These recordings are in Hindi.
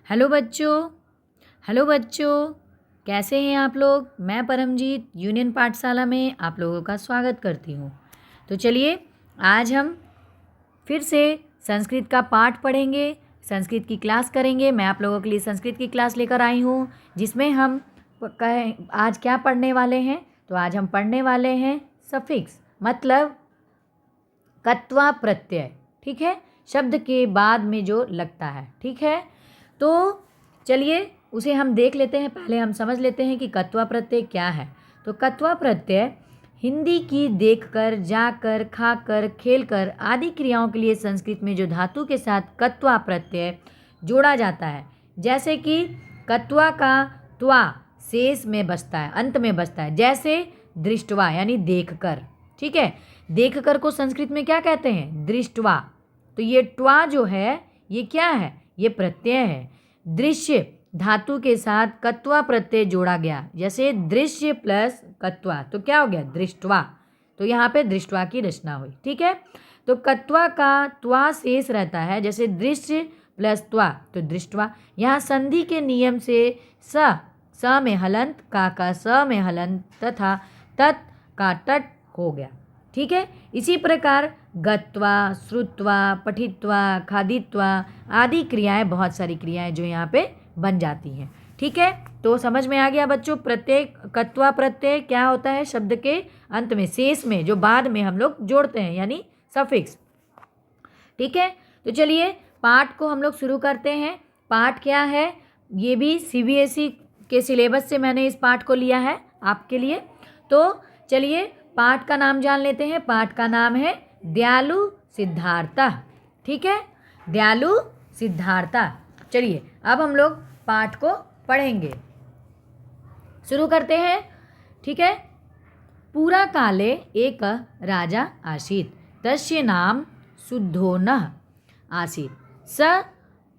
हेलो बच्चों। हेलो बच्चों, कैसे हैं आप लोग। मैं परमजीत यूनियन पाठशाला में आप लोगों का स्वागत करती हूँ। तो चलिए आज हम फिर से संस्कृत का पाठ पढ़ेंगे, संस्कृत की क्लास करेंगे। मैं आप लोगों के लिए संस्कृत की क्लास लेकर आई हूँ, जिसमें हम आज क्या पढ़ने वाले हैं। तो आज हम पढ़ने वाले हैं सफिक्स, मतलब कत्वा प्रत्यय। ठीक है, शब्द के बाद में जो लगता है। ठीक है, तो चलिए उसे हम देख लेते हैं। पहले हम समझ लेते हैं कि कत्वा प्रत्यय क्या है। तो कत्वा प्रत्यय हिंदी की देखकर, जाकर, खाकर, खेलकर आदि क्रियाओं के लिए संस्कृत में जो धातु के साथ कत्वा प्रत्यय जोड़ा जाता है, जैसे कि कत्वा का त्वा शेष में बसता है, अंत में बसता है, जैसे दृष्टवा यानी देखकर। ठीक है, देखकर को संस्कृत में क्या कहते हैं, दृष्टवा। तो ये ट्वा जो है ये क्या है, ये प्रत्यय है। दृश्य धातु के साथ कत्वा प्रत्यय जोड़ा गया, जैसे दृश्य प्लस कत्वा तो क्या हो गया, दृष्टवा। तो यहाँ पे दृष्टवा की रचना हुई। ठीक है, तो कत्वा का त्वा शेष रहता है, जैसे दृश्य प्लस त्वा तो दृष्टवा। यहाँ संधि के नियम से स में हलंत, का स में हलंत तथा तत् का टट हो गया। ठीक है, इसी प्रकार गत्वा, श्रुत्वा, पठित्वा, खादित्वा आदि क्रियाएं, बहुत सारी क्रियाएं जो यहाँ पे बन जाती हैं। ठीक है, तो समझ में आ गया बच्चों। प्रत्येक कत्वा प्रत्यय क्या होता है, शब्द के अंत में, शेष में, जो बाद में हम लोग जोड़ते हैं, यानी सफिक्स। ठीक है, तो चलिए पाठ को हम लोग शुरू करते हैं। पाठ क्या है, ये भी सीबीएसई के सिलेबस से मैंने इस पाठ को लिया है आपके लिए। तो चलिए पाठ का नाम जान लेते हैं। पाठ का नाम है दयालु सिद्धार्था। ठीक है, दयालु सिद्धार्था। चलिए अब हम लोग पाठ को पढ़ेंगे, शुरू करते हैं। ठीक है, पूरा काले एक राजा आसीत्, तस्य नाम शुद्धोनः आसीत्। स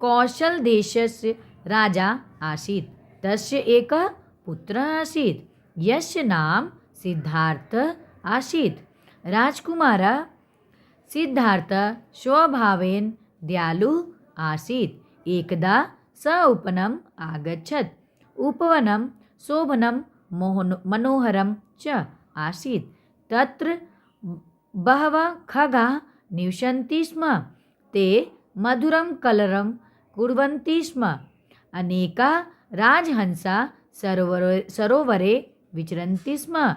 कौशल देशस्य राजा आसीत्, तस्य एकः पुत्रः आसीत्, यस्य नाम सिद्धार्थ आसीत्। राजकुमारः सिद्धार्थः स्वभावेन दयालु आसीत्। एकदा स उपवनम् आगच्छत्। उपवनं शोभनं मनोहरं च आसीत्। तत्र बहवः खगाः निवसन्ति स्म। ते मधुरं कलरं कुर्वन्ति स्म। अनेकाः राजहंसाः सरोवरे विचरन्ति स्म।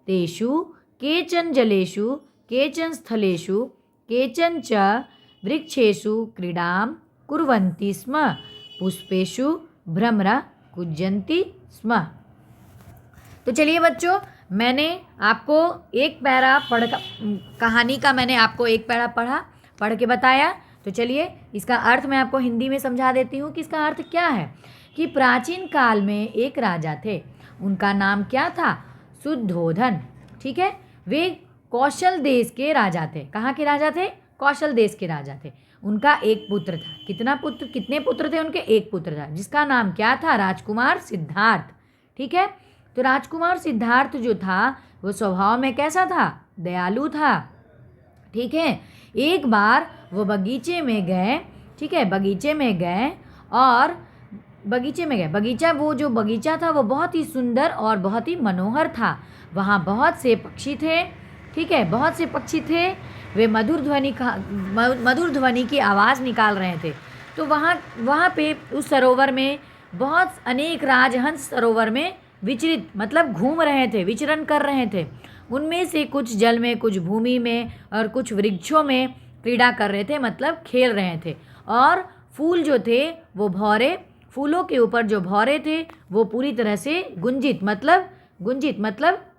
तेषु केचन जलेषु, केचन स्थलेषु, केचन च वृक्षेषु क्रीडां कुर्वन्ति स्म। पुष्पेषु भ्रमरा कुज्जन्ति स्म। तो चलिए बच्चों, मैंने आपको एक पैरा कहानी का मैंने आपको एक पैरा पढ़ के बताया। तो चलिए इसका अर्थ मैं आपको हिंदी में समझा देती हूँ कि इसका अर्थ क्या है। कि प्राचीन काल में एक राजा थे, उनका नाम क्या था, शुद्धोधन। ठीक है, वे कौशल देश के राजा थे। कहाँ के राजा थे, कौशल देश के राजा थे। उनका एक पुत्र था। कितने पुत्र थे उनके, एक पुत्र था, जिसका नाम क्या था, राजकुमार सिद्धार्थ। ठीक है, तो राजकुमार सिद्धार्थ जो था वो स्वभाव में कैसा था, दयालु था। ठीक है, एक बार वो बगीचे में गए। ठीक है, बगीचे में गए और बगीचा, वो जो बगीचा था वो बहुत ही सुंदर और बहुत ही मनोहर था। वहाँ बहुत से पक्षी थे। ठीक है, बहुत से पक्षी थे। वे मधुर ध्वनि की आवाज़ निकाल रहे थे। तो वहाँ पे उस सरोवर में बहुत अनेक राजहंस सरोवर में विचरित, मतलब घूम रहे थे, विचरण कर रहे थे। उनमें से कुछ जल में, कुछ भूमि में और कुछ वृक्षों में क्रीड़ा कर रहे थे, मतलब खेल रहे थे। और फूल जो थे वो भौरे, फूलों के ऊपर जो भौरे थे वो पूरी तरह से गुंजित मतलब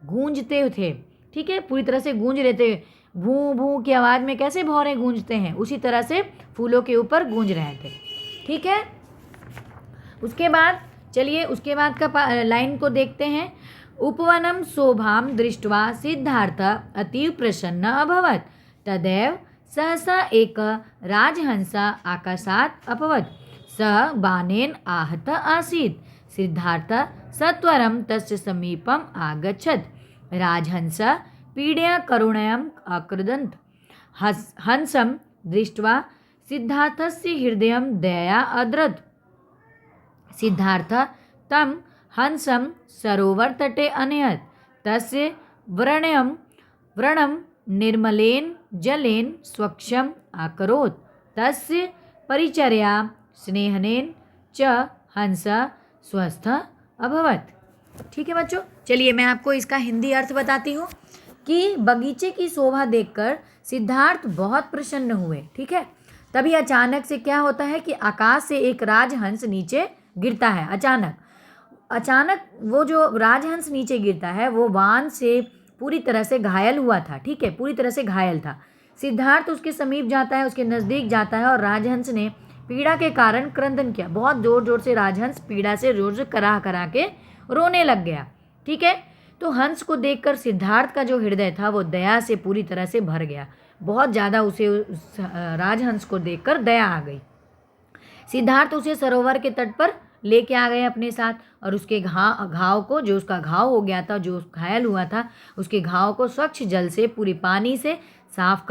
गूंजते थे। ठीक है, पूरी तरह से गूंज रहे थे। भू भू की आवाज़ में कैसे भौरे गूंजते हैं, उसी तरह से फूलों के ऊपर गूंज रहे थे। ठीक है, उसके बाद चलिए उसके बाद का लाइन को देखते हैं। उपवनम शोभां दृष्ट्वा सिद्धार्थः अतीव प्रसन्न अभवत्। तदैव सहसा एक राजहंसा आकाशात् अपवत्। स बाणेन आहतः आसीत्। सिद्धार्थः सत्वरं तस्य समीपम् आगच्छत्। राजहंसः पीडया करुणयाम् अकृदन्त। हंसं दृष्ट्वा सिद्धार्थस्य हृदयं दयया अद्रत्। सिद्धार्थ तम हंसम सरोवर तटे अनयत तस्य व्रणम निर्मलेन जलेन स्वच्छम आकरोत् तस्य परिचर्या स्नेहनेन च हंस स्वस्थ अभवत। ठीक है बच्चों, चलिए मैं आपको इसका हिंदी अर्थ बताती हूँ कि बगीचे की शोभा देखकर सिद्धार्थ बहुत प्रसन्न हुए। ठीक है, तभी अचानक से क्या होता है कि आकाश से एक राजहंस नीचे गिरता है। अचानक वो जो राजहंस नीचे गिरता है वो बाण से पूरी तरह से घायल हुआ था। ठीक है, पूरी तरह से घायल था। सिद्धार्थ उसके समीप जाता है, उसके नज़दीक जाता है और राजहंस ने पीड़ा के कारण क्रंदन किया। बहुत ज़ोर ज़ोर से राजहंस पीड़ा से रोज करा करा के रोने लग गया। ठीक है, तो हंस को देखकर सिद्धार्थ का जो हृदय था वो दया से पूरी तरह से भर गया। बहुत ज़्यादा उसे उस राजहंस को देखकर दया आ गई। सिद्धार्थ उसे सरोवर के तट पर लेके आ गए अपने साथ और उसके घाव को, जो उसका घाव हो गया था, जो घायल हुआ था, उसके घाव को स्वच्छ जल से पूरी पानी से साफ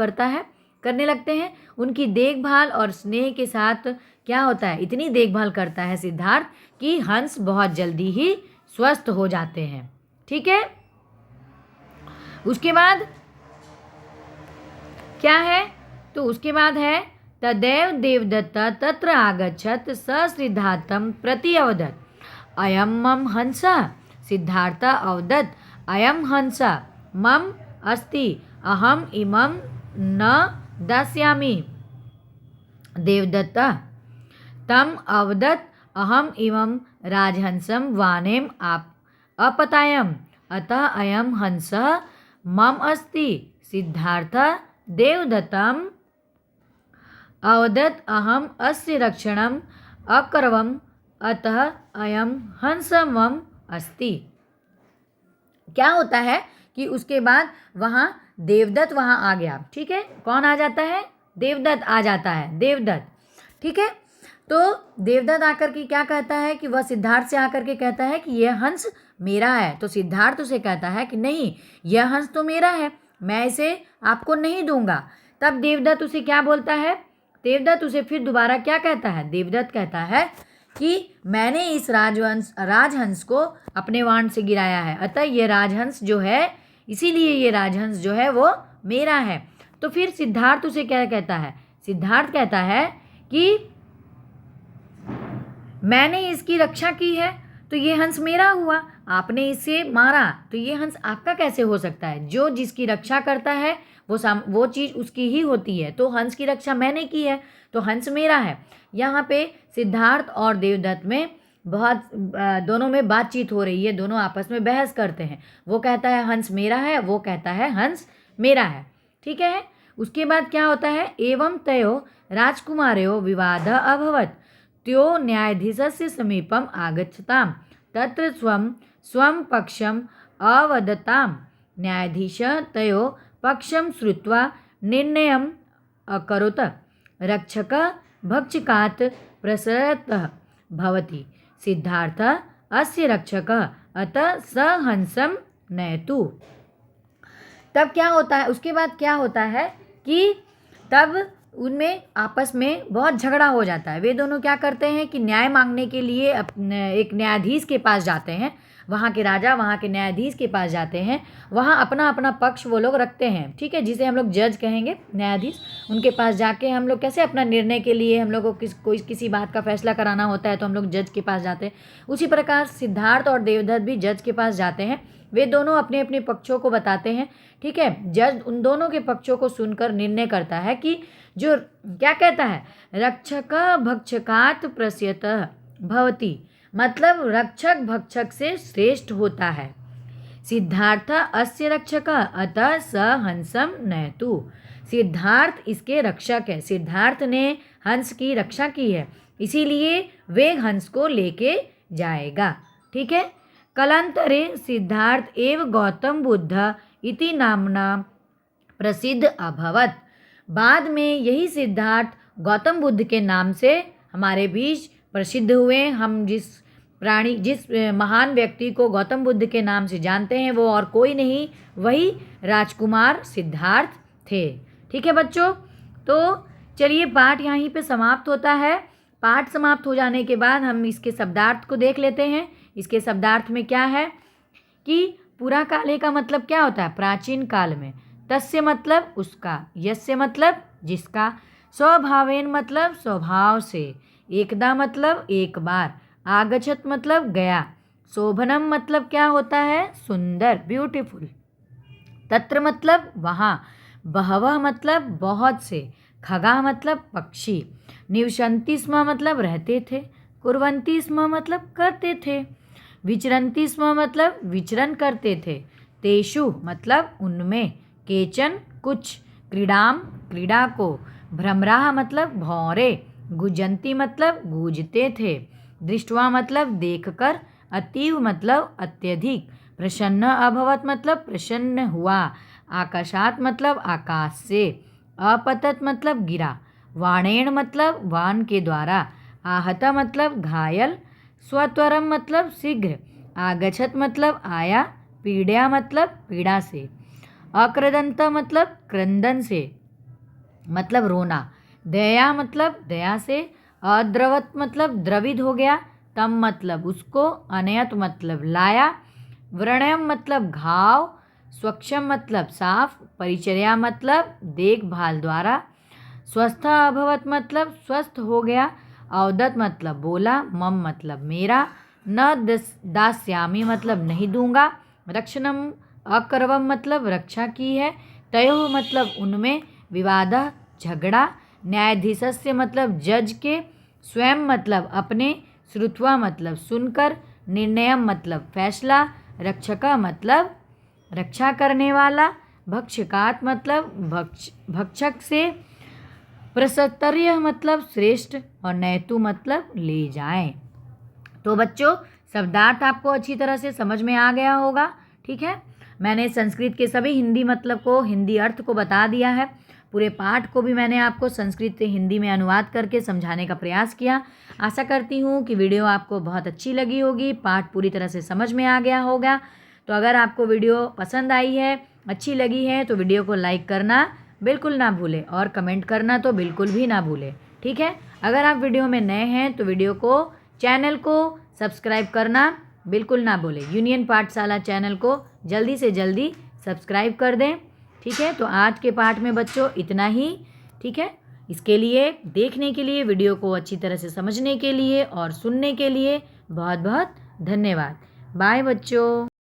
करने लगते हैं। उनकी देखभाल और स्नेह के साथ क्या होता है, इतनी देखभाल करता है सिद्धार्थ कि हंस बहुत जल्दी ही स्वस्थ हो जाते हैं। ठीक है, उसके बाद क्या है, तो उसके बाद है तदैव देवदत्त तत्र आगच्छत स सिद्धार्थम प्रति अवदत् अयम मम हंस। सिद्धार्थ अवदत् अयम हंस मम अस्ति अहम इमं न दास्यामि। देवदत्त तम अवदत् अहम इमं राजहंसम वानेम अपतायम अतः अयम हंस मम अस्ति। सिद्धार्थ देवदत्तम अवदत् अहम अस्य रक्षणम अकरवम अतः अयम हंस मम अस्ति। क्या होता है कि उसके बाद वहाँ देवदत्त वहाँ आ गया। ठीक है, कौन आ जाता है, देवदत्त आ जाता है, देवदत्त। ठीक है, तो देवदत्त आकर के क्या कहता है कि वह सिद्धार्थ से आकर के कहता है कि यह हंस मेरा है। तो सिद्धार्थ उसे कहता है कि नहीं, यह हंस तो मेरा है, मैं इसे आपको नहीं दूंगा। तब देवदत्त उसे क्या बोलता है, देवदत्त उसे फिर दोबारा क्या कहता है, देवदत्त कहता है कि मैंने इस राजहंस को अपने वाण से गिराया है, अतः ये राजहंस जो है, इसीलिए ये राजहंस जो है वो मेरा है। तो फिर सिद्धार्थ उसे क्या कहता है, सिद्धार्थ कहता है कि मैंने इसकी रक्षा की है तो ये हंस मेरा हुआ, आपने इसे मारा तो ये हंस आपका कैसे हो सकता है। जो जिसकी रक्षा करता है वो चीज़ उसकी ही होती है। तो हंस की रक्षा मैंने की है तो हंस मेरा है। यहाँ पे सिद्धार्थ और देवदत्त में बहुत दोनों में बातचीत हो रही है, दोनों आपस में बहस करते हैं। वो कहता है हंस मेरा है, वो कहता है हंस मेरा है। ठीक है, उसके बाद क्या होता है, एवं तयो राजकुमारयो विवाद अभवत् त्यो न्यायाधीशस्य समीपम आगच्छताम तत्र स्वं पक्षम अवदताम। न्यायाधीश तयो पक्षम श्रुत्वा निर्णयम अकरोत् रक्षक भक्षकात् प्रसरतः भवति। सिद्धार्थ अस्य रक्षक अतः स हंसम नयतु। तब क्या होता है, उसके बाद क्या होता है कि तब उनमें आपस में बहुत झगड़ा हो जाता है। वे दोनों क्या करते हैं कि न्याय मांगने के लिए एक न्यायाधीश के पास जाते हैं। वहाँ के राजा वहाँ के न्यायाधीश के पास जाते हैं, वहाँ अपना अपना पक्ष वो लोग रखते हैं। ठीक है, जिसे हम लोग जज कहेंगे, न्यायाधीश। उनके पास जाके हम लोग कैसे अपना निर्णय के लिए हम लोग को किसी बात का फैसला कराना होता है तो हम लोग जज के पास जाते हैं। उसी प्रकार सिद्धार्थ और देवदत्त भी जज के पास जाते हैं। वे दोनों अपने अपने पक्षों को बताते हैं। ठीक है, जज उन दोनों के पक्षों को सुनकर निर्णय करता है कि जो क्या कहता है, रक्षक भक्षकात् प्रस्यतः भवति, मतलब रक्षक भक्षक से श्रेष्ठ होता है। सिद्धार्थ अस्य रक्षक अतः स हंसम नयतु। सिद्धार्थ इसके रक्षक है, सिद्धार्थ ने हंस की रक्षा की है, इसीलिए वे हंस को लेके जाएगा। ठीक है, कलांतरे सिद्धार्थ एव गौतम बुद्ध इति नामना प्रसिद्ध अभवत्। बाद में यही सिद्धार्थ गौतम बुद्ध के नाम से हमारे बीच प्रसिद्ध हुए। हम जिस महान व्यक्ति को गौतम बुद्ध के नाम से जानते हैं वो और कोई नहीं, वही राजकुमार सिद्धार्थ थे। ठीक है बच्चों, तो चलिए पाठ यहीं पे समाप्त होता है। पाठ समाप्त हो जाने के बाद हम इसके शब्दार्थ को देख लेते हैं। इसके शब्दार्थ में क्या है कि पुरा काले का मतलब क्या होता है? प्राचीन काल में। तस्य मतलब उसका, यस्य मतलब जिसका, स्वभावेन मतलब स्वभाव से, एकदा मतलब एक बार, आगच्छत मतलब गया, शोभनम मतलब क्या होता है? सुंदर, ब्यूटीफुल, तत्र मतलब वहाँ, बहवः मतलब बहुत से, खगा मतलब पक्षी, निवसन्ति स्म मतलब रहते थे, कुर्वन्ति स्म मतलब करते थे, विचरन्ति स्म मतलब विचरण करते थे, तेषु मतलब उनमें, केचन कुछ, क्रीडाम क्रीड़ा को, भ्रमराः मतलब भौरे, गुजन्ति मतलब गूंजते थे, दृष्ट्वा मतलब देखकर, अतीव मतलब अत्यधिक, प्रसन्न अभवत मतलब प्रसन्न हुआ, आकाशात मतलब आकाश से, अपतत मतलब गिरा, वाणेण मतलब वान के द्वारा, आहत मतलब घायल, स्वत्वरम मतलब शीघ्र, आगच्छत मतलब आया, पीड़ा मतलब पीड़ा से, अक्रदंत मतलब क्रंदन से मतलब रोना, दया मतलब दया से, अद्रवत मतलब द्रवित हो गया, तम मतलब उसको, अनयत मतलब लाया, व्रणयम मतलब घाव, स्वच्छम मतलब साफ, परिचर्या मतलब देखभाल द्वारा, स्वस्थ अभवत मतलब स्वस्थ हो गया, अवदत मतलब बोला, मम मतलब मेरा, न दास्यामी मतलब नहीं दूंगा, रक्षणम अकरवम मतलब रक्षा की है, तयोः मतलब उनमें, विवाद झगड़ा, न्यायाधीशस्य मतलब जज के, स्वयं मतलब अपने, श्रुत्वा मतलब सुनकर, निर्णयम मतलब फैसला, रक्षका मतलब रक्षा करने वाला, भक्षकात मतलब भक्षक से, प्रसतर्य मतलब श्रेष्ठ, और नैतु मतलब ले जाएं। तो बच्चों, शब्दार्थ आपको अच्छी तरह से समझ में आ गया होगा। ठीक है, मैंने संस्कृत के सभी हिंदी मतलब को, हिंदी अर्थ को बता दिया है। पूरे पाठ को भी मैंने आपको संस्कृत से हिंदी में अनुवाद करके समझाने का प्रयास किया। आशा करती हूँ कि वीडियो आपको बहुत अच्छी लगी होगी, पाठ पूरी तरह से समझ में आ गया होगा। तो अगर आपको वीडियो पसंद आई है, अच्छी लगी है, तो वीडियो को लाइक करना बिल्कुल ना भूलें और कमेंट करना तो बिल्कुल भी ना भूलें। ठीक है, अगर आप वीडियो में नए हैं तो वीडियो को, चैनल को सब्सक्राइब करना बिल्कुल ना भूलें। यूनियन पाठशाला चैनल को जल्दी से जल्दी सब्सक्राइब कर दें। ठीक है, तो आज के पाठ में बच्चों इतना ही। ठीक है, इसके लिए, देखने के लिए, वीडियो को अच्छी तरह से समझने के लिए और सुनने के लिए बहुत बहुत धन्यवाद। बाय बच्चों।